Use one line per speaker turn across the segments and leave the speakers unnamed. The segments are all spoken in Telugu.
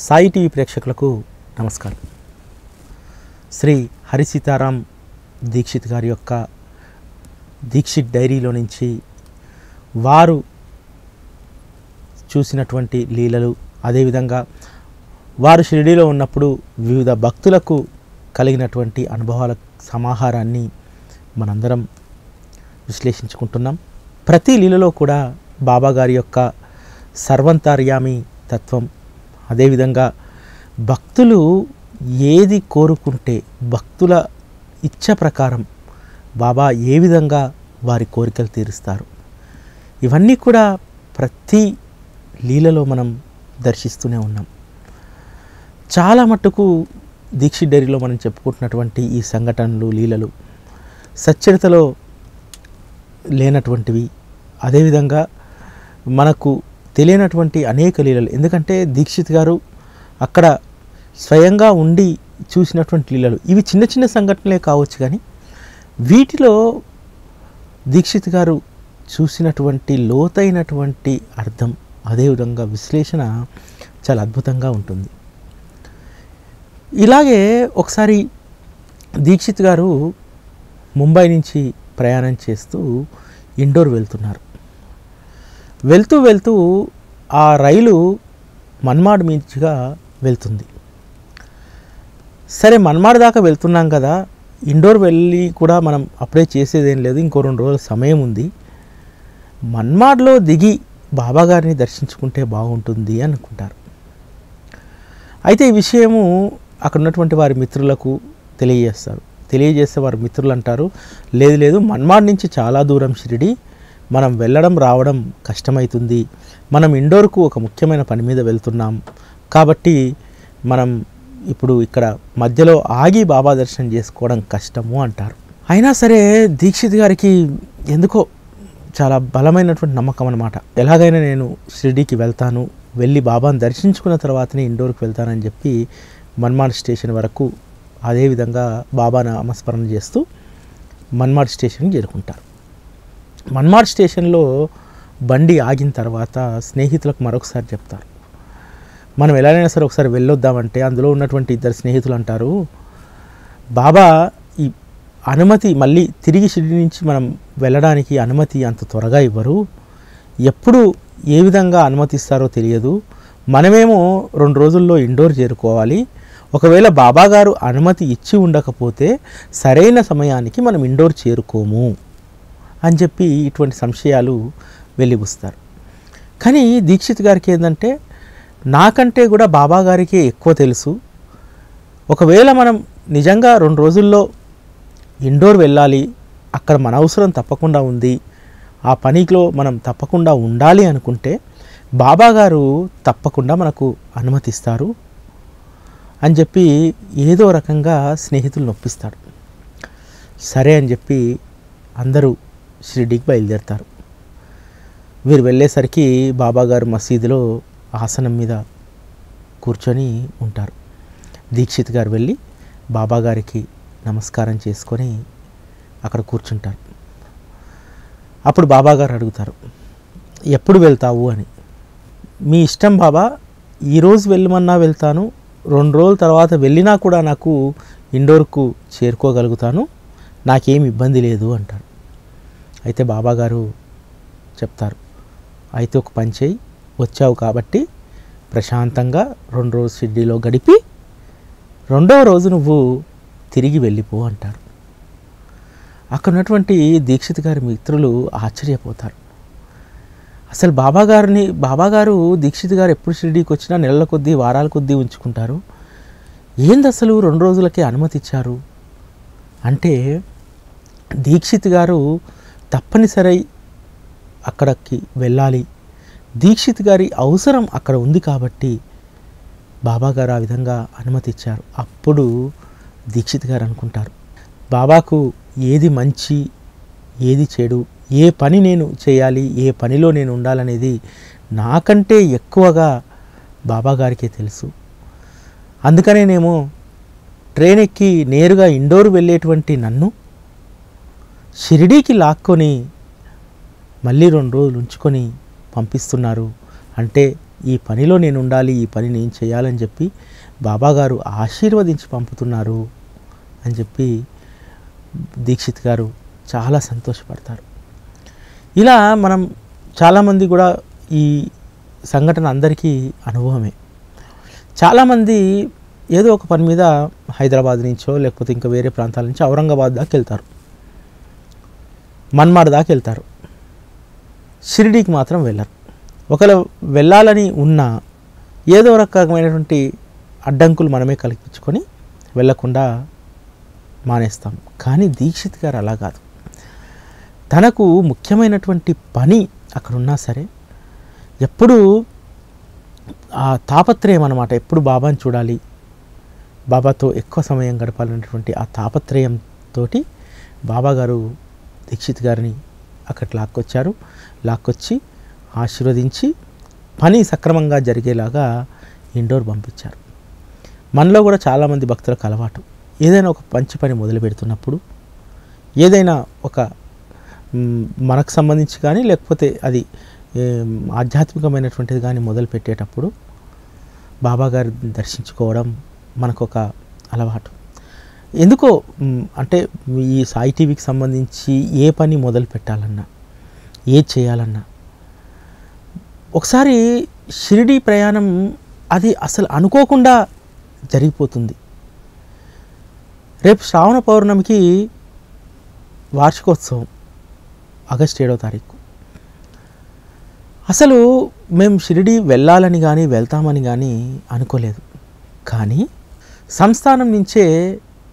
సాయి టీవీ ప్రేక్షకులకు నమస్కారం. శ్రీ హరి సీతారాం దీక్షిత్ గారి యొక్క దీక్షిత్ డైరీలో నుంచి వారు చూసినటువంటి లీలలు, అదేవిధంగా వారు షిరిడీలో ఉన్నప్పుడు వివిధ భక్తులకు కలిగినటువంటి అనుభవాల సమాహారాన్ని మనందరం విశ్లేషించుకుంటున్నాం. ప్రతి లీలలో కూడా బాబా గారి యొక్క సర్వంతర్యామి తత్వం, అదేవిధంగా భక్తులు ఏది కోరుకుంటే భక్తుల ఇచ్చ ప్రకారం బాబా ఏ విధంగా వారి కోరికలు తీరుస్తారు, ఇవన్నీ కూడా ప్రతి లీలలో మనం దర్శిస్తూనే ఉన్నాం. చాలా మట్టుకు దీక్షిత్ డైరీలో మనం చెప్పుకుంటున్నటువంటి ఈ సంఘటనలు, లీలలు సచ్చరితలో లేనటువంటివి, అదేవిధంగా మనకు తెలియనటువంటి అనేక లీలలు. ఎందుకంటే దీక్షిత్ గారు అక్కడ స్వయంగా ఉండి చూసినటువంటి లీలలు ఇవి చిన్న చిన్న సంఘటనలే కావచ్చు, కానీ వీటిలో దీక్షిత్ గారు చూసినటువంటి లోతైనటువంటి అర్థం, అదేవిధంగా విశ్లేషణ చాలా అద్భుతంగా ఉంటుంది. ఇలాగే ఒకసారి దీక్షిత్ గారు ముంబై నుంచి ప్రయాణం చేస్తూ ఇండోర్ వెళ్తున్నారు. వెళ్తూ ఆ రైలు మన్మాడ్ మీదుగా వెళ్తుంది. సరే, మన్మాడ్ దాకా వెళ్తున్నాం కదా, ఇండోర్ వెళ్ళి కూడా మనం అప్పుడే చేసేదేం లేదు, ఇంకో 2 రోజుల సమయం ఉంది, మన్మాడ్లో దిగి బాబా గారిని దర్శించుకుంటే బాగుంటుంది అనుకుంటారు. అయితే ఈ విషయము అక్కడ ఉన్నటువంటి వారి మిత్రులకు తెలియజేస్తే వారి మిత్రులు అంటారు, లేదు మన్మాడ్ నుంచి చాలా దూరం షిరిడి, మనం వెళ్ళడం రావడం కష్టమవుతుంది, మనం ఇండోర్కు ఒక ముఖ్యమైన పని మీద వెళ్తున్నాం కాబట్టి మనం ఇప్పుడు ఇక్కడ మధ్యలో ఆగి బాబా దర్శనం చేసుకోవడం కష్టము అంటారు. అయినా సరే దీక్షిత్ గారికి ఎందుకో చాలా బలమైనటువంటి నమ్మకం అన్నమాట. ఎలాగైనా నేను షిరిడీకి వెళ్తాను, వెళ్ళి బాబాను దర్శించుకున్న తర్వాతనే ఇండోర్కి వెళ్తానని చెప్పి మన్మాడ్ స్టేషన్ వరకు అదేవిధంగా బాబా నామస్మరణ చేస్తూ మన్మాడ్ స్టేషన్కి చేరుకుంటారు. మన్మాడ్ స్టేషన్లో బండి ఆగిన తర్వాత స్నేహితులకు మరొకసారి చెప్తారు, మనం ఎలాగైనా సరే ఒకసారి వెళ్ళొద్దామంటే అందులో ఉన్నటువంటి 2 స్నేహితులు అంటారు, బాబా ఈ అనుమతి మళ్ళీ తిరిగి షిరిడి నుంచి మనం వెళ్ళడానికి అనుమతి అంత త్వరగా ఇవ్వరు, ఎప్పుడు ఏ విధంగా అనుమతిస్తారో తెలియదు, మనమేమో 2 రోజుల్లో ఇండోర్ చేరుకోవాలి, ఒకవేళ బాబా గారు అనుమతి ఇచ్చి ఉండకపోతే సరైన సమయానికి మనం ఇండోర్ చేరుకోము అని చెప్పి ఇటువంటి సంశయాలు వెలిబుస్తారు. కానీ దీక్షిత్ గారికి ఏంటంటే, నాకంటే కూడా బాబా గారికి ఎక్కువ తెలుసు, ఒకవేళ మనం నిజంగా 2 రోజుల్లో ఇండోర్ వెళ్ళాలి, అక్కడ మన అవసరం తప్పకుండా ఉంది, ఆ పనిలో మనం తప్పకుండా ఉండాలి అనుకుంటే బాబా గారు తప్పకుండా మనకు అనుమతిస్తారు అని చెప్పి ఏదో రకంగా స్నేహితులు నొప్పిస్తాడు. సరే అని చెప్పి అందరూ షిరిడీకి బయలుదేరుతారు. వీరు వెళ్ళేసరికి బాబా గారు మసీదులో ఆసనం మీద కూర్చొని ఉంటారు. దీక్షిత్ గారు వెళ్ళి బాబా గారికి నమస్కారం చేసుకొని అక్కడ కూర్చుంటారు. అప్పుడు బాబా గారు అడుగుతారు, ఎప్పుడు వెళ్తావు అని. మీ ఇష్టం బాబా, ఈరోజు వెళ్ళమన్నా వెళ్తాను, 2 రోజుల తర్వాత వెళ్ళినా కూడా నాకు ఇండోర్కు చేరుకోగలుగుతాను, నాకేం ఇబ్బంది లేదు అంటారు. అయితే బాబా గారు చెప్తారు, అయితే ఒక పని చేయి, వచ్చావు కాబట్టి ప్రశాంతంగా 2 రోజులు షిరిడీలో గడిపి 2వ రోజు నువ్వు తిరిగి వెళ్ళిపో అంటారు. అక్కడ ఉన్నటువంటి దీక్షిత్ గారి మిత్రులు ఆశ్చర్యపోతారు. అసలు బాబా గారు దీక్షిత్ గారు ఎప్పుడు షిరిడీకి వచ్చినా నెలల కొద్దీ వారాల కొద్దీ ఉంచుకుంటారు, ఏంది అసలు 2 రోజులకే అనుమతి ఇచ్చారు అంటే, దీక్షిత్ గారు తప్పనిసరి అక్కడికి వెళ్ళాలి, దీక్షిత్ గారి అవసరం అక్కడ ఉంది కాబట్టి బాబా గారు ఆ విధంగా అనుమతి ఇచ్చారు. అప్పుడు దీక్షిత్ గారు అనుకుంటారు, బాబాకు ఏది మంచి ఏది చెడు, ఏ పని నేను చేయాలి, ఏ పనిలో నేను ఉండాలనేది నాకంటే ఎక్కువగా బాబా గారికే తెలుసు, అందుకనేనేమో ట్రైన్ ఎక్కి నేరుగా ఇండోర్ వెళ్ళేటువంటి నన్ను షిరిడీకి లాక్కొని మళ్ళీ 2 రోజులు ఉంచుకొని పంపిస్తున్నారు అంటే ఈ పనిలో నేను ఉండాలి, ఈ పని నేను చేయాలని చెప్పి బాబాగారు ఆశీర్వదించి పంపుతున్నారు అని చెప్పి దీక్షిత్ గారు చాలా సంతోషపడతారు. ఇలా మనం చాలామంది కూడా ఈ సంఘటన అందరికీ అనుభవమే. చాలామంది ఏదో ఒక పని మీద హైదరాబాద్ నుంచో లేకపోతే ఇంకా వేరే ప్రాంతాల నుంచి ఔరంగాబాద్ దాకా వెళ్తారు, మన్మాడ్ దాకా వెళ్తారు, షిరిడీకి మాత్రం వెళ్ళరు. ఒకవేళ వెళ్ళాలని ఉన్నా ఏదో రకమైనటువంటి అడ్డంకులు మనమే కల్పించుకొని వెళ్ళకుండా మానేస్తాం. కానీ దీక్షిత్ గారు అలా కాదు. తనకు ముఖ్యమైనటువంటి పని అక్కడ ఉన్నా సరే ఎప్పుడూ ఆ తాపత్రయం అన్నమాట, ఎప్పుడు బాబాని చూడాలి, బాబాతో ఎక్కువ సమయం గడపాలనేటువంటి ఆ తాపత్రయంతో బాబాగారు దీక్షిత్ గారిని అక్కడ లాక్కొచ్చి ఆశీర్వదించి పని సక్రమంగా జరిగేలాగా ఇండోర్ పంపించారు. మనలో కూడా చాలామంది భక్తులకు అలవాటు, ఏదైనా ఒక మంచి పని మొదలు పెడుతున్నప్పుడు, ఏదైనా ఒక మనకు సంబంధించి కానీ లేకపోతే అది ఆధ్యాత్మికమైనటువంటిది కానీ మొదలు పెట్టేటప్పుడు బాబాగారిని దర్శించుకోవడం మనకొక అలవాటు. ఎందుకో అంటే ఈ సాయి టీవీకి సంబంధించి ఏ పని మొదలు పెట్టాలన్నా, ఏది చేయాలన్నా, ఒకసారి షిరిడీ ప్రయాణం అది అసలు అనుకోకుండా జరిగిపోతుంది. రేపు శ్రావణ పౌర్ణమికి వార్షికోత్సవం, ఆగస్టు 7వ తారీఖు. అసలు మేము షిరిడీ వెళ్ళాలని కానీ వెళ్తామని కానీ అనుకోలేదు. కానీ సంస్థానం నుంచే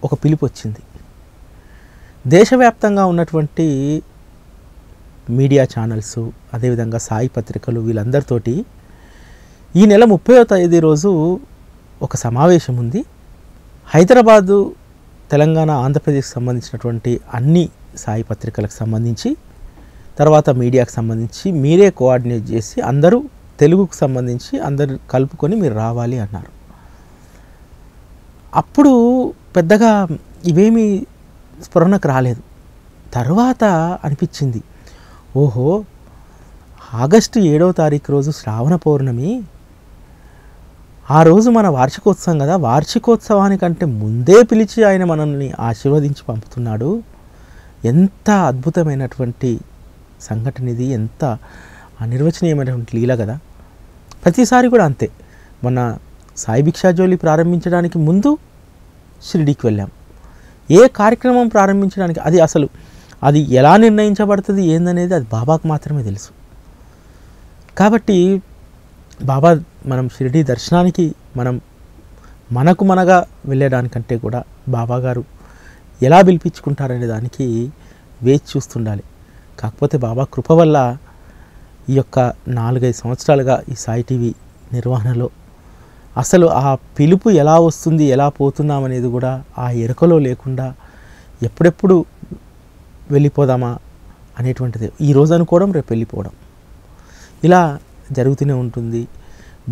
ఒక పిలుపు వచ్చింది. దేశవ్యాప్తంగా ఉన్నటువంటి మీడియా ఛానల్స్, అదేవిధంగా సాయి పత్రికలు, వీళ్ళందరితోటి ఈ నెల 30వ తేదీ రోజు ఒక సమావేశం ఉంది. హైదరాబాదు, తెలంగాణ, ఆంధ్రప్రదేశ్కి సంబంధించినటువంటి అన్ని సాయి పత్రికలకు సంబంధించి, తర్వాత మీడియాకు సంబంధించి మీరే కోఆర్డినేట్ చేసి అందరూ తెలుగుకు సంబంధించి అందరు కలుపుకొని మీరు రావాలి అన్నారు. అప్పుడు పెద్దగా ఇవేమీ స్ఫురణకు రాలేదు. తర్వాత అనిపించింది, ఓహో ఆగస్టు 7వ తారీఖు రోజు శ్రావణ పౌర్ణమి, ఆ రోజు మన వార్షికోత్సవం కదా, వార్షికోత్సవానికంటే ముందే పిలిచి ఆయన మనల్ని ఆశీర్వదించి పంపుతున్నాడు. ఎంత అద్భుతమైనటువంటి సంఘటన ఇది, ఎంత అనిర్వచనీయమైనటువంటి లీల కదా. ప్రతిసారి కూడా అంతే. మొన్న సాయి భిక్షాజోలి ప్రారంభించడానికి ముందు షిరిడీకి వెళ్ళాం. ఏ కార్యక్రమం ప్రారంభించడానికి అది ఎలా నిర్ణయించబడుతుంది ఏందనేది అది బాబాకు మాత్రమే తెలుసు. కాబట్టి బాబా మనం షిరిడీ దర్శనానికి మనగా వెళ్ళడానికంటే కూడా బాబాగారు ఎలా పిలిపించుకుంటారనే దానికి వేచి చూస్తుండాలి. కాకపోతే బాబా కృప వల్ల ఈ యొక్క 4-5 సంవత్సరాలుగా ఈ సాయి టీవీ నిర్వహణలో అసలు ఆ పిలుపు ఎలా వస్తుంది, ఎలా పోతున్నామనేది కూడా ఆ ఎరుకలో లేకుండా ఎప్పుడెప్పుడు వెళ్ళిపోదామా అనేటువంటిది, ఈరోజు అనుకోవడం రేపు వెళ్ళిపోవడం, ఇలా జరుగుతూనే ఉంటుంది.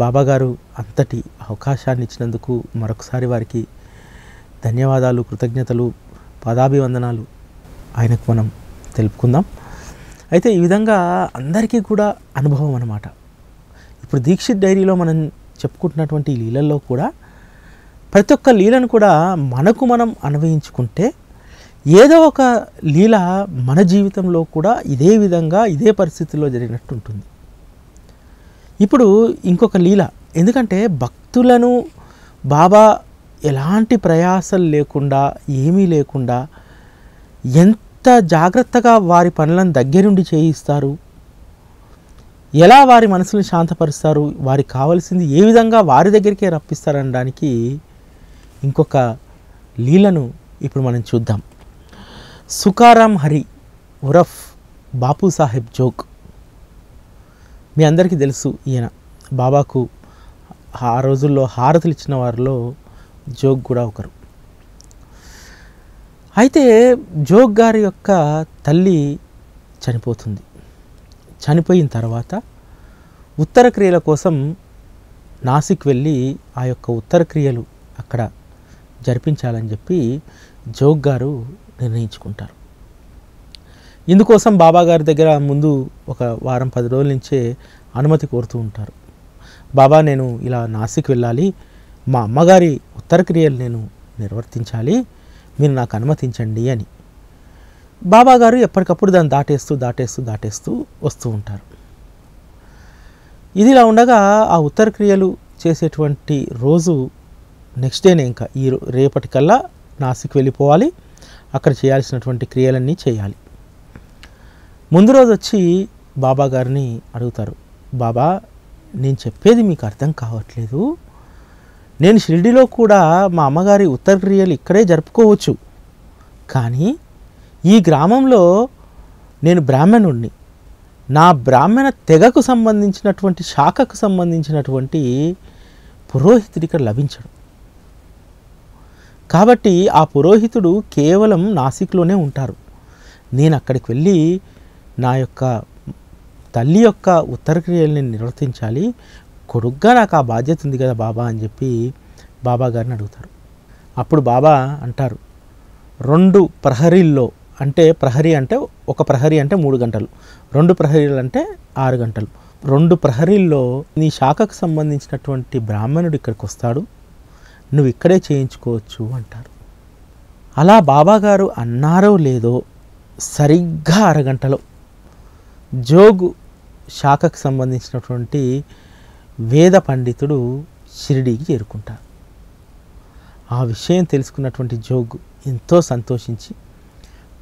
బాబాగారు అంతటి అవకాశాన్ని ఇచ్చినందుకు మరొకసారి వారికి ధన్యవాదాలు, కృతజ్ఞతలు, పాదాభివందనాలు ఆయనకు మనం తెలుపుకుందాం. అయితే ఈ విధంగా అందరికీ కూడా అనుభవం అన్నమాట. ఇప్పుడు దీక్షిత్ డైరీలో మనం చెప్పుకుంటున్నటువంటి లీలల్లో కూడా ప్రతి ఒక్క లీలను కూడా మనకు మనం అన్వయించుకుంటే ఏదో ఒక లీల మన జీవితంలో కూడా ఇదే విధంగా ఇదే పరిస్థితుల్లో జరిగినట్టు ఉంటుంది. ఇప్పుడు ఇంకొక లీల, ఎందుకంటే భక్తులను బాబా ఎలాంటి ప్రయాసలు లేకుండా, ఏమీ లేకుండా ఎంత జాగ్రత్తగా వారి పనులను దగ్గరుండి చేయిస్తారు, ఎలా వారి మనసులను శాంతపరుస్తారు, వారికి కావలసింది ఏ విధంగా వారి దగ్గరికే రప్పిస్తారనడానికి ఇంకొక లీలను ఇప్పుడు మనం చూద్దాం. సుకారాం హరి ఉరఫ్ బాపు సాహెబ్ జోగ్. మీ అందరికీ తెలుసు, ఈయన బాబాకు ఆ రోజుల్లో హారతులు ఇచ్చిన వారిలో జోగ్ కూడా ఒకరు. అయితే జోగ్ గారి యొక్క తల్లి చనిపోతుంది. చనిపోయిన తర్వాత ఉత్తర క్రియల కోసం నాసిక్ వెళ్ళి ఆ యొక్క ఉత్తర క్రియలు అక్కడ జరిపించాలని చెప్పి జోగ్ గారు నిర్ణయించుకుంటారు. ఇందుకోసం బాబా గారి దగ్గర ముందు ఒక వారం 10 రోజుల నుంచే అనుమతి కోరుతూ ఉంటారు. బాబా నేను ఇలా నాసిక్ వెళ్ళాలి, మా అమ్మగారి ఉత్తర క్రియలు నేను నిర్వర్తించాలి, మీరు నాకు అనుమతించండి అని. బాబా గారు ఎప్పటికప్పుడు దాన్ని దాటేస్తూ వస్తూ ఉంటారు. ఇదిలా ఉండగా ఆ ఉత్తర క్రియలు చేసేటువంటి రోజు నెక్స్ట్ డేనే, ఇంకా రేపటికల్లా నాసిక్ వెళ్ళిపోవాలి, అక్కడ చేయాల్సినటువంటి క్రియలన్నీ చేయాలి. ముందు రోజు వచ్చి బాబా గారిని అడుగుతారు, బాబా నేను చెప్పేది మీకు అర్థం కావట్లేదు, నేను షిరిడిలో కూడా మా అమ్మగారి ఉత్తర క్రియలు ఇక్కడే జరుపుకోవచ్చు, కానీ ఈ గ్రామంలో నేను బ్రాహ్మణుడిని, నా బ్రాహ్మణ తెగకు సంబంధించినటువంటి శాఖకు సంబంధించినటువంటి పురోహితుడు ఇక్కడ లభించడు. కాబట్టి ఆ పురోహితుడు కేవలం నాసిక్లోనే ఉంటారు. నేను అక్కడికి వెళ్ళి నా యొక్క తల్లి యొక్క ఉత్తర క్రియల్ని నిర్వర్తించాలి, కొడుగ్గా నాకు ఆ బాధ్యత ఉంది కదా బాబా అని చెప్పి బాబా గారిని అడుగుతారు. అప్పుడు బాబా అంటారు, 2 ప్రహరీల్లో, అంటే ప్రహరీ అంటే ఒక ప్రహరీ అంటే 3 గంటలు, 2 ప్రహరీలు అంటే 6 గంటలు, 2 ప్రహరీల్లో నీ శాఖకు సంబంధించినటువంటి బ్రాహ్మణుడు ఇక్కడికి వస్తాడు, నువ్వు ఇక్కడే చేయించుకోవచ్చు అంటారు. అలా బాబా గారు అన్నారో లేదో సరిగ్గా 6 గంటలో జోగు శాఖకు సంబంధించినటువంటి వేద పండితుడు షిరిడీకి చేరుకుంటారు. ఆ విషయం తెలుసుకున్నటువంటి జోగు ఎంతో సంతోషించి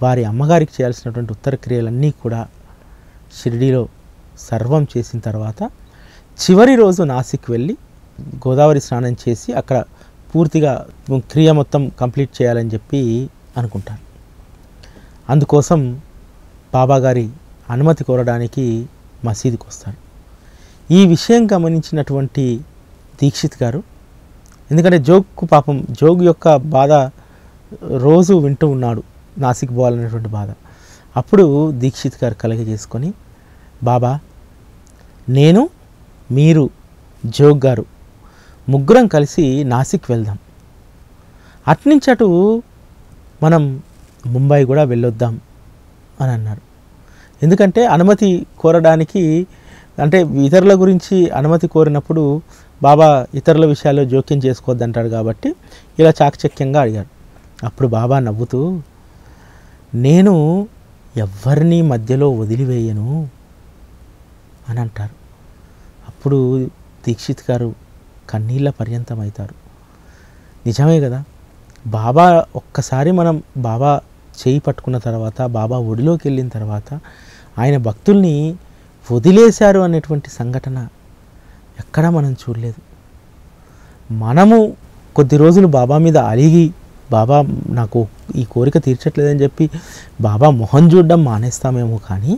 వారి అమ్మగారికి చేయాల్సినటువంటి ఉత్తర క్రియలన్నీ కూడా షిరిడీలో సర్వం చేసిన తర్వాత చివరి రోజు నాసిక్ వెళ్ళి గోదావరి స్నానం చేసి అక్కడ పూర్తిగా క్రియ మొత్తం కంప్లీట్ చేయాలని చెప్పి అనుకుంటారు. అందుకోసం బాబాగారి అనుమతి కోరడానికి మసీదుకి వస్తారు. ఈ విషయం గమనించినటువంటి దీక్షిత్ గారు, ఎందుకంటే జోగ్కు పాపం జోగ్ యొక్క బాధ రోజు వింటూ ఉన్నాడు, నాసిక్ పోవాలనేటువంటి బాధ. అప్పుడు దీక్షిత్ గారు కలగజేసుకొని, బాబా నేను, మీరు, జోగ్ గారు ముగ్గురం కలిసి నాసిక్ వెళ్దాం, అట్నుంచి అటు మనం ముంబై కూడా వెళ్ళొద్దాం అని అన్నారు. ఎందుకంటే అనుమతి కోరడానికి, అంటే ఇతరుల గురించి అనుమతి కోరినప్పుడు బాబా ఇతరుల విషయాల్లో జోక్యం చేసుకోవద్దంటాడు కాబట్టి ఇలా చాకచక్యంగా అడిగారు. అప్పుడు బాబా నవ్వుతూ, నేను ఎవరిని మధ్యలో వదిలివేయను అని అంటారు. అప్పుడు దీక్షిత్ గారు కన్నీళ్ళ పర్యంతం అవుతారు. నిజమే కదా, బాబా ఒక్కసారి మనం బాబా చేయి పట్టుకున్న తర్వాత, బాబా ఒడిలోకి వెళ్ళిన తర్వాత ఆయన భక్తుల్ని వదిలేశారు అనేటువంటి సంఘటన ఎక్కడా మనం చూడలేదు. మనము కొద్ది రోజులు బాబా మీద అలిగి, బాబా నాకు ఈ కోరిక తీర్చట్లేదని చెప్పి బాబా మొహం చూడడం మానేస్తామేమో, కానీ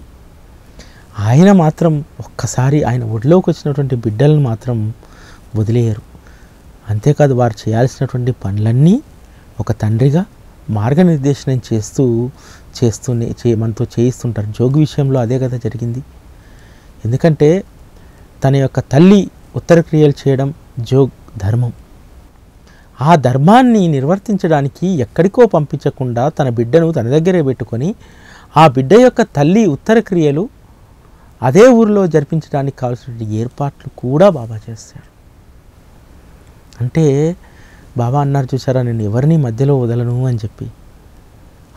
ఆయన మాత్రం ఒక్కసారి ఆయన ఒడిలోకి వచ్చినటువంటి బిడ్డలను మాత్రం వదిలేయరు. అంతేకాదు వారు చేయాల్సినటువంటి పనులన్నీ ఒక తండ్రిగా మార్గనిర్దేశనం మనతో చేయిస్తుంటారు. జోగు విషయంలో అదే కదా జరిగింది. ఎందుకంటే తన యొక్క తల్లి ఉత్తర క్రియలు చేయడం జోగ్ ధర్మం. ఆ ధర్మాన్ని నిర్వర్తించడానికి ఎక్కడికో పంపించకుండా తన బిడ్డను తన దగ్గరే పెట్టుకొని ఆ బిడ్డ యొక్క తల్లి ఉత్తర క్రియలు అదే ఊరిలో జరిపించడానికి కావాల్సిన ఏర్పాట్లు కూడా బాబా చేశారు. అంటే బాబా అన్నారు చూసారా, నేను ఎవరిని మధ్యలో వదలను అని చెప్పి.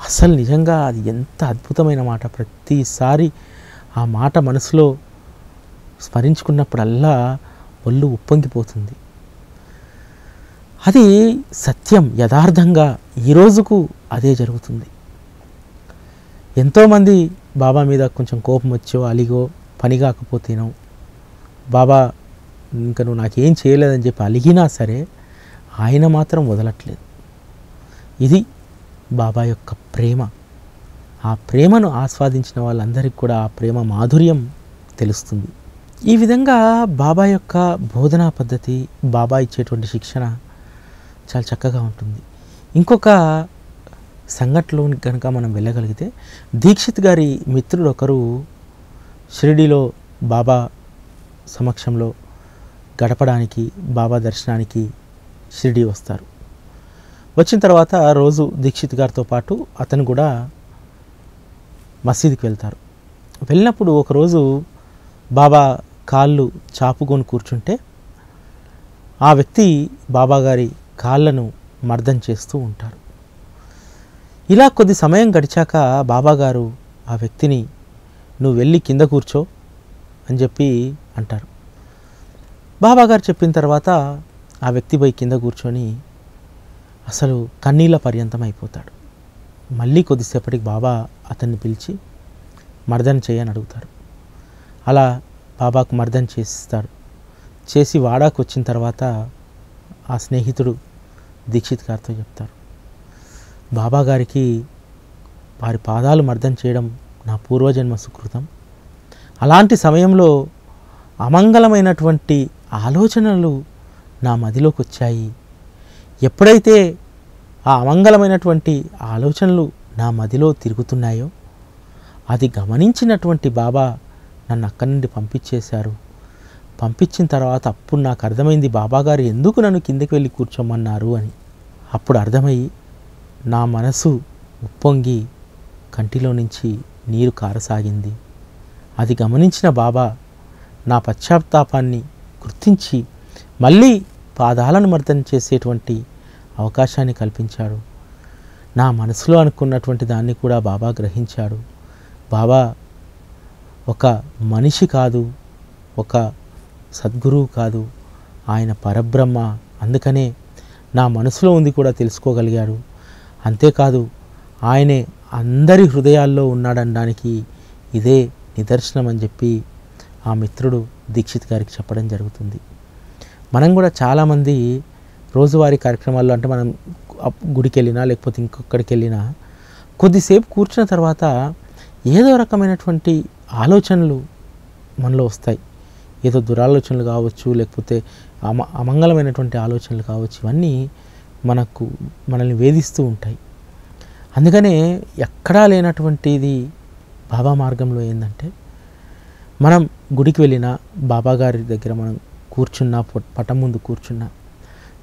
అసలు నిజంగా అది ఎంత అద్భుతమైన మాట. ప్రతిసారి ఆ మాట మనసులో స్మరించుకున్నప్పుడల్లా ఒళ్ళు ఉప్పొంగిపోతుంది. అది సత్యం, యథార్థంగా ఈరోజుకు అదే జరుగుతుంది. ఎంతోమంది బాబా మీద కొంచెం కోపం వచ్చో, అలిగో, పని కాకపోతేనో, బాబా ఇంకా నువ్వు నాకేం చేయలేదని చెప్పి అలిగినా సరే ఆయన మాత్రం వదలట్లేదు. ఇది బాబా యొక్క ప్రేమ. ఆ ప్రేమను ఆస్వాదించిన వాళ్ళందరికీ కూడా ఆ ప్రేమ మాధుర్యం తెలుస్తుంది. ఈ విధంగా బాబా యొక్క బోధనా పద్ధతి, బాబా ఇచ్చేటువంటి శిక్షణ చాలా చక్కగా ఉంటుంది. ఇంకొక సంఘటనలో కనుక మనం వెళ్ళగలిగితే, దీక్షిత్ గారి మిత్రుడు ఒకరు షిరిడీలో బాబా సమక్షంలో గడపడానికి, బాబా దర్శనానికి షిరిడీ వస్తారు. వచ్చిన తర్వాత రోజు దీక్షిత్ గారితో పాటు అతను కూడా మసీదుకి వెళ్తారు. వెళ్ళినప్పుడు ఒకరోజు బాబా కాళ్ళు చాపుకొని కూర్చుంటే ఆ వ్యక్తి బాబాగారి కాళ్ళను మర్దన చేస్తూ ఉంటారు. ఇలా కొద్ది సమయం గడిచాక బాబాగారు ఆ వ్యక్తిని నువ్వు వెళ్ళి కింద కూర్చో అని చెప్పి అంటారు. బాబాగారు చెప్పిన తర్వాత ఆ వ్యక్తి పోయి కింద కూర్చొని అసలు కన్నీళ్ళ పర్యంతం అయిపోతాడు. మళ్ళీ కొద్దిసేపటికి బాబా అతన్ని పిలిచి మర్దన చేయని అడుగుతారు. అలా బాబాకు మర్దన చేసిస్తాడు. చేసి వాడాకు వచ్చిన తర్వాత ఆ స్నేహితుడు దీక్షిత్ గారితో చెప్తారు, బాబాగారికి వారి పాదాలు మర్దన చేయడం నా పూర్వజన్మ సుకృతం. అలాంటి సమయంలో అమంగళమైనటువంటి ఆలోచనలు నా మదిలోకి వచ్చాయి. ఎప్పుడైతే ఆ అమంగళమైనటువంటి ఆలోచనలు నా మదిలో తిరుగుతున్నాయో అది గమనించినటువంటి బాబా నన్ను అక్కడి నుండి పంపించేశారు. పంపించిన తర్వాత అప్పుడు నాకు అర్థమైంది బాబాగారు ఎందుకు నన్ను కిందకి వెళ్ళి కూర్చోమన్నారు అని. అప్పుడు అర్థమయ్యి నా మనసు ఉప్పొంగి కంటిలో నుంచి నీరు కారసాగింది. అది గమనించిన బాబా నా పశ్చాత్తాపాన్ని గుర్తించి మళ్ళీ పాదాలను మర్దన చేసేటువంటి అవకాశాన్ని కల్పించాడు. నా మనసులో అనుకున్నటువంటి దాన్ని కూడా బాబా గ్రహించాడు. బాబా ఒక మనిషి కాదు, ఒక సద్గురువు కాదు, ఆయన పరబ్రహ్మ. అందుకనే నా మనసులో ఉంది కూడా తెలుసుకోగలిగాడు. అంతేకాదు ఆయనే అందరి హృదయాల్లో ఉన్నాడనడానికి ఇదే నిదర్శనం అని చెప్పి ఆ మిత్రుడు దీక్షిత్ గారికి చెప్పడం జరుగుతుంది. మనం కూడా చాలామంది రోజువారీ కార్యక్రమాల్లో అంటే మనం గుడికి వెళ్ళినా లేకపోతే ఇంకొక్కడికి వెళ్ళినా కొద్దిసేపు కూర్చున్న తర్వాత ఏదో రకమైనటువంటి ఆలోచనలు మనలో వస్తాయి. ఏదో దురాలోచనలు కావచ్చు, లేకపోతే అమంగళమైనటువంటి ఆలోచనలు కావచ్చు. ఇవన్నీ మనల్ని వేధిస్తూ ఉంటాయి. అందుకనే ఎక్కడా లేనటువంటిది బాబా మార్గంలో ఏంటంటే మనం గుడికి వెళ్ళినా బాబాగారి దగ్గర మనం కూర్చున్నా, పటం ముందు కూర్చున్నా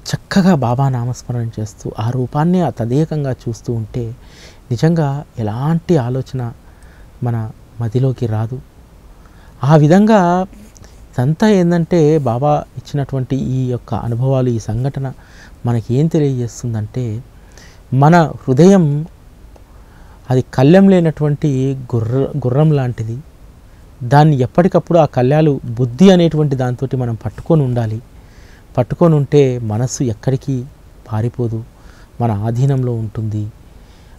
చక్కగా బాబా నామస్మరణ చేస్తూ ఆ రూపాన్ని తదేకంగా చూస్తూ ఉంటే నిజంగా ఎలాంటి ఆలోచన మన మదిలోకి రాదు. ఆ విధంగా ఇదంతా ఏంటంటే బాబా ఇచ్చినటువంటి ఈ యొక్క అనుభవాలు, ఈ సంఘటన మనకి ఏం తెలియజేస్తుందంటే మన హృదయం అది కళ్ళెం లేనటువంటి గుర్రం లాంటిది. దాన్ని ఎప్పటికప్పుడు ఆ కళ్యాలు బుద్ధి అనేటువంటి దాంతో మనం పట్టుకొని ఉండాలి. పట్టుకొని ఉంటే మనసు ఎక్కడికి పారిపోదు, మన ఆధీనంలో ఉంటుంది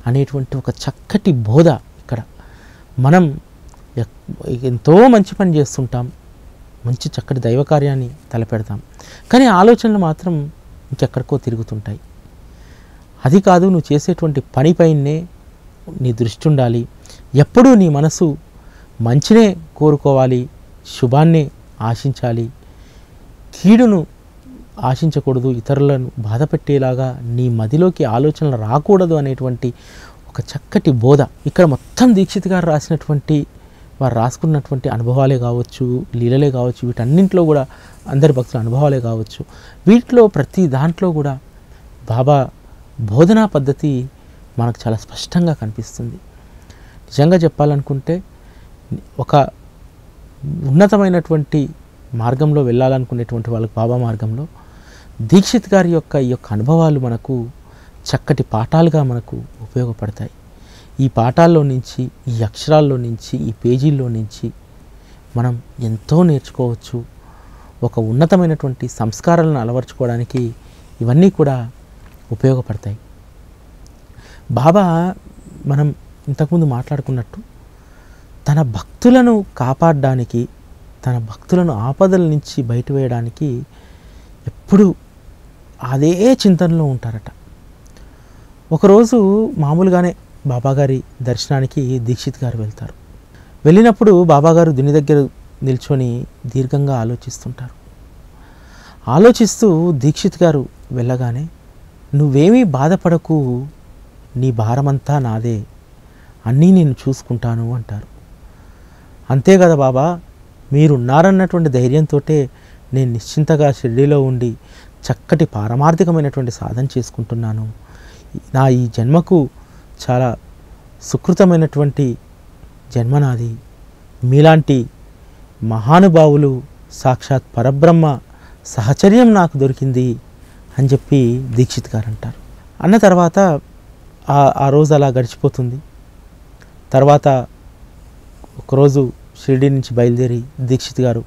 అనేటువంటి ఒక చక్కటి బోధ ఇక్కడ. మనం ఎంతో మంచి పని చేస్తుంటాం, మంచి చక్కటి దైవకార్యాన్ని తలపెడతాం, కానీ ఆలోచనలు మాత్రం ఇంకెక్కడికో తిరుగుతుంటాయి. అది కాదు, నువ్వు చేసేటువంటి పనిపైనే నీ దృష్టి ఉండాలి. ఎప్పుడూ నీ మనసు మంచినే కోరుకోవాలి, శుభాన్నే ఆశించాలి, కీడును ఆశించకూడదు, ఇతరులను బాధ పెట్టేలాగా నీ మదిలోకి ఆలోచనలు రాకూడదు అనేటువంటి ఒక చక్కటి బోధ ఇక్కడ మొత్తం దీక్షిత్ గారు రాసినటువంటి, వారు రాసుకున్నటువంటి అనుభవాలే కావచ్చు, లీలలే కావచ్చు, వీటన్నింటిలో కూడా అందరి భక్తుల అనుభవాలే కావచ్చు, వీటిలో ప్రతి దాంట్లో కూడా బాబా బోధనా పద్ధతి మనకు చాలా స్పష్టంగా కనిపిస్తుంది. నిజంగా చెప్పాలనుకుంటే ఒక ఉన్నతమైనటువంటి మార్గంలో వెళ్ళాలనుకునేటువంటి వాళ్ళకి బాబా మార్గంలో దీక్షిత్ గారి యొక్క ఈ యొక్క అనుభవాలు మనకు చక్కటి పాఠాలుగా మనకు ఉపయోగపడతాయి. ఈ పాఠాల్లో నుంచి, ఈ అక్షరాల్లో నుంచి, ఈ పేజీల్లో నుంచి మనం ఎంతో నేర్చుకోవచ్చు. ఒక ఉన్నతమైనటువంటి సంస్కారాలను అలవర్చుకోవడానికి ఇవన్నీ కూడా ఉపయోగపడతాయి. బాబా మనం ఇంతకుముందు మాట్లాడుకున్నట్టు తన భక్తులను కాపాడడానికి, తన భక్తులను ఆపదల నుంచి బయటవేయడానికి ఎప్పుడూ అదే చింతనలో ఉంటారట. ఒకరోజు మామూలుగానే బాబాగారి దర్శనానికి దీక్షిత్ గారు వెళ్తారు. వెళ్ళినప్పుడు బాబాగారు దిని దగ్గర నిల్చొని దీర్ఘంగా ఆలోచిస్తుంటారు. ఆలోచిస్తూ దీక్షిత్ గారు వెళ్ళగానే, నువ్వేమీ బాధపడకు, నీ భారమంతా నాదే, అన్నీ నేను చూసుకుంటాను అంటారు. అంతే కదా బాబా, మీరున్నారన్నటువంటి ధైర్యంతో నేను నిశ్చింతగా షిర్డీలో ఉండి చక్కటి పారమార్థికమైనటువంటి సాధన చేసుకుంటున్నాను. నా ఈ జన్మకు చాలా సుకృతమైనటువంటి జన్మ నాది. మీలాంటి మహానుభావులు, సాక్షాత్ పరబ్రహ్మ సహచర్యం నాకు దొరికింది అని చెప్పి దీక్షిత్ గారు అంటారు. అన్న తర్వాత ఆ రోజు అలా గడిచిపోతుంది. తర్వాత ఒకరోజు షిరిడి నుంచి బయలుదేరి దీక్షిత్ గారు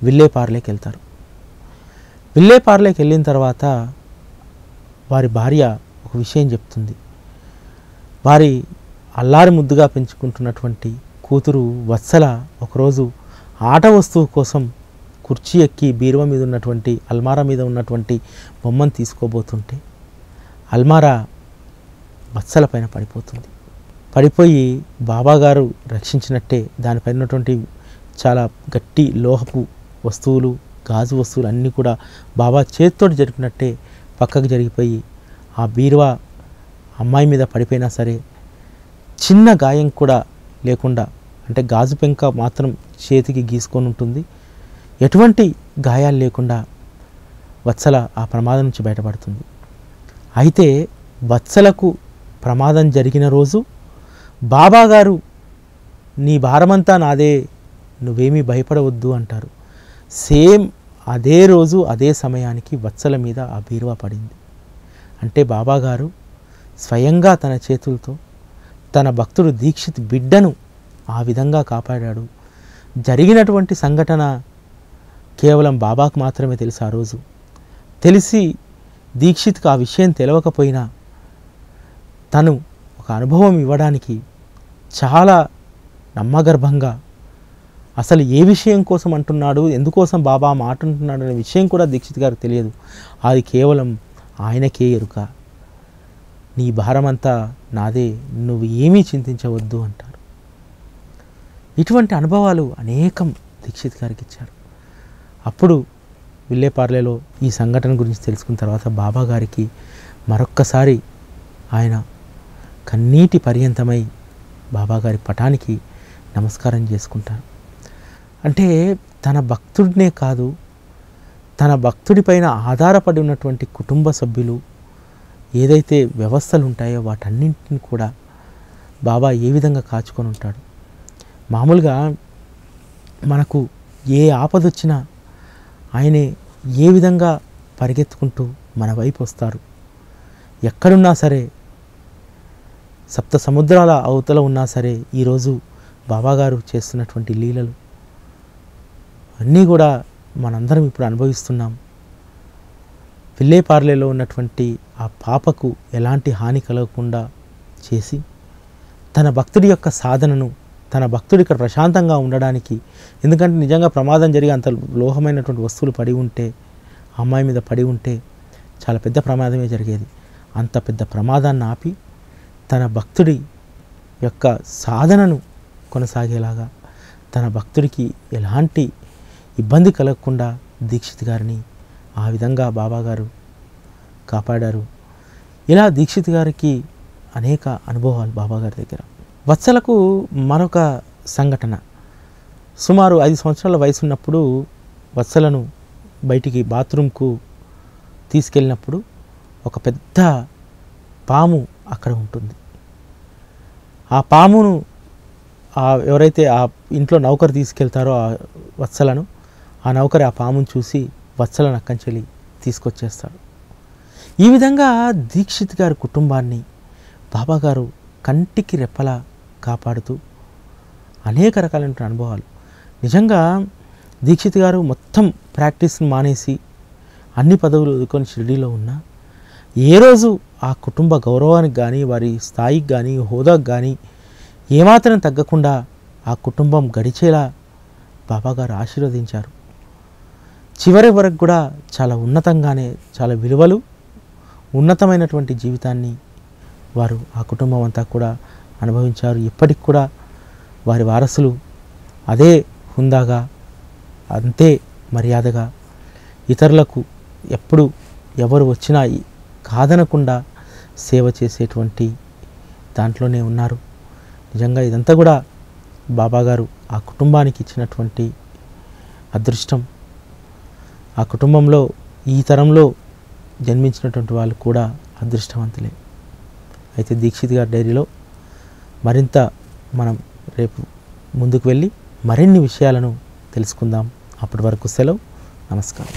విల్లేపార్లేకి వెళ్తారు. విల్లేపార్లేకి వెళ్ళిన తర్వాత వారి భార్య ఒక విషయం చెప్తుంది. వారి అల్లారి ముద్దుగా పెంచుకుంటున్నటువంటి కూతురు వత్సల ఒకరోజు ఆట వస్తువు కోసం కుర్చీ ఎక్కి బీరువా మీద ఉన్నటువంటి అల్మారా మీద ఉన్నటువంటి బొమ్మను తీసుకోబోతుంటే అల్మారా వత్సల పైన పడిపోతుంది. పడిపోయి బాబాగారు రక్షించినట్టే దానిపైన ఉన్నటువంటి చాలా గట్టి లోహపు వస్తువులు, గాజు వస్తువులు అన్నీ కూడా బాబా చేతితోటి జరిపినట్టే పక్కకు జరిగిపోయి ఆ బీరువా అమ్మాయి మీద పడిపోయినా సరే చిన్న గాయం కూడా లేకుండా, అంటే గాజు పెంక మాత్రం చేతికి గీసుకొని ఉంటుంది, ఎటువంటి గాయాలు లేకుండా వత్సల ఆ ప్రమాదం నుంచి బయటపడుతుంది. అయితే వత్సలకు ప్రమాదం జరిగిన రోజు బాబాగారు నీ భారమంతా నాదే, నువ్వేమీ భయపడవద్దు అంటారు. సేమ్ అదే రోజు అదే సమయానికి వత్సల మీద ఆ బీరువా పడింది. అంటే బాబాగారు స్వయంగా తన చేతులతో తన భక్తుడు దీక్షిత్ బిడ్డను ఆ విధంగా కాపాడాడు. జరిగినటువంటి సంఘటన కేవలం బాబాకు మాత్రమే తెలుసు. ఆ రోజు తెలిసి దీక్షిత్కి ఆ విషయం తెలియకపోయినా తను ఒక అనుభవం ఇవ్వడానికి చాలా నమ్మగర్భంగా అసలు ఏ విషయం కోసం అంటున్నాడు, ఎందుకోసం బాబా మాట అంటున్నాడు అనే విషయం కూడా దీక్షిత్ గారికి తెలియదు. అది కేవలం ఆయనకే ఎరుక. నీ భారమంతా నాదే, నువ్వు ఏమీ చింతించవద్దు అంటారు. ఇటువంటి అనుభవాలు అనేకం దీక్షిత్ గారికి ఇచ్చారు. అప్పుడు విల్లేపార్లేలో ఈ సంఘటన గురించి తెలుసుకున్న తర్వాత బాబా గారికి మరొక్కసారి ఆయన కన్నీటి పర్యంతమై బాబాగారి పటానికి నమస్కారం చేసుకుంటారు. అంటే తన భక్తుడినే కాదు, తన భక్తుడిపైన ఆధారపడి ఉన్నటువంటి కుటుంబ సభ్యులు ఏదైతే వ్యవస్థలు ఉంటాయో వాటన్నింటిని కూడా బాబా ఏ విధంగా కాచుకొని ఉంటాడు. మామూలుగా మనకు ఏ ఆపదొచ్చినా ఆయనే ఏ విధంగా పరిగెత్తుకుంటూ మన వైపు వస్తారు. ఎక్కడున్నా సరే, సప్త సముద్రాల అవతల ఉన్నా సరే, ఈరోజు బాబాగారు చేస్తున్నటువంటి లీలలు అన్నీ కూడా మనందరం ఇప్పుడు అనుభవిస్తున్నాం. విల్లేపార్లేలో ఉన్నటువంటి ఆ పాపకు ఎలాంటి హాని కలగకుండా చేసి తన భక్తుడి యొక్క సాధనను, తన భక్తుడి ఇక్కడ ప్రశాంతంగా ఉండడానికి, ఎందుకంటే నిజంగా ప్రమాదం జరిగి అంత లోహమైనటువంటి వస్తువులు పడి ఉంటే, అమ్మాయి మీద పడి ఉంటే చాలా పెద్ద ప్రమాదమే జరిగేది. అంత పెద్ద ప్రమాదాన్ని ఆపి తన భక్తుడి యొక్క సాధనను కొనసాగేలాగా, తన భక్తుడికి ఎలాంటి ఇబ్బంది కలగకుండా దీక్షిత్ గారిని ఆ విధంగా బాబాగారు కాపాడారు. ఇలా దీక్షిత్ గారికి అనేక అనుభవాలు బాబాగారి దగ్గర. వత్సలకు మరొక సంఘటన, సుమారు 5 సంవత్సరాల వయసు ఉన్నప్పుడు వత్సలను బయటికి బాత్రూమ్కు తీసుకెళ్ళినప్పుడు ఒక పెద్ద పాము అక్కడ ఉంటుంది. ఆ పామును ఎవరైతే ఆ ఇంట్లో నౌకరు తీసుకెళ్తారో ఆ వత్సలను, ఆ నౌకరు ఆ పామును చూసి వత్సలను అక్కంచెలి తీసుకొచ్చేస్తాడు. ఈ విధంగా దీక్షిత్ గారి కుటుంబాన్ని బాబాగారు కంటికి రెప్పలా కాపాడుతూ అనేక రకాలైన అనుభవాలు. నిజంగా దీక్షిత్ గారు మొత్తం ప్రాక్టీస్ని మానేసి అన్ని పదవులు వదుకొని షిరిడీలో ఉన్నా ఏ రోజు ఆ కుటుంబ గౌరవానికి కానీ, వారి స్థాయికి కానీ, హోదాకు కానీ ఏమాత్రం తగ్గకుండా ఆ కుటుంబం గడిచేలా బాబాగారు ఆశీర్వదించారు. చివరి వరకు కూడా చాలా ఉన్నతంగానే, చాలా విలువలు, ఉన్నతమైనటువంటి జీవితాన్ని వారు ఆ కుటుంబం అంతా కూడా అనుభవించారు. ఇప్పటికి కూడా వారి వారసులు అదే హుందాగా, అంతే మర్యాదగా ఇతరులకు ఎప్పుడు ఎవరు వచ్చినా కాదనకుండా సేవ చేసేటువంటి దాంట్లోనే ఉన్నారు. నిజంగా ఇదంతా కూడా బాబాగారు ఆ కుటుంబానికి ఇచ్చినటువంటి అదృష్టం. ఆ కుటుంబంలో ఈ తరంలో జన్మించినటువంటి వాళ్ళు కూడా అదృష్టవంతులే. అయితే దీక్షిత్ గారి డైరీలో మరింత మనం రేపు ముందుకు వెళ్ళి మరిన్ని విషయాలను తెలుసుకుందాం. అప్పటి వరకు సెలవు. నమస్కారం.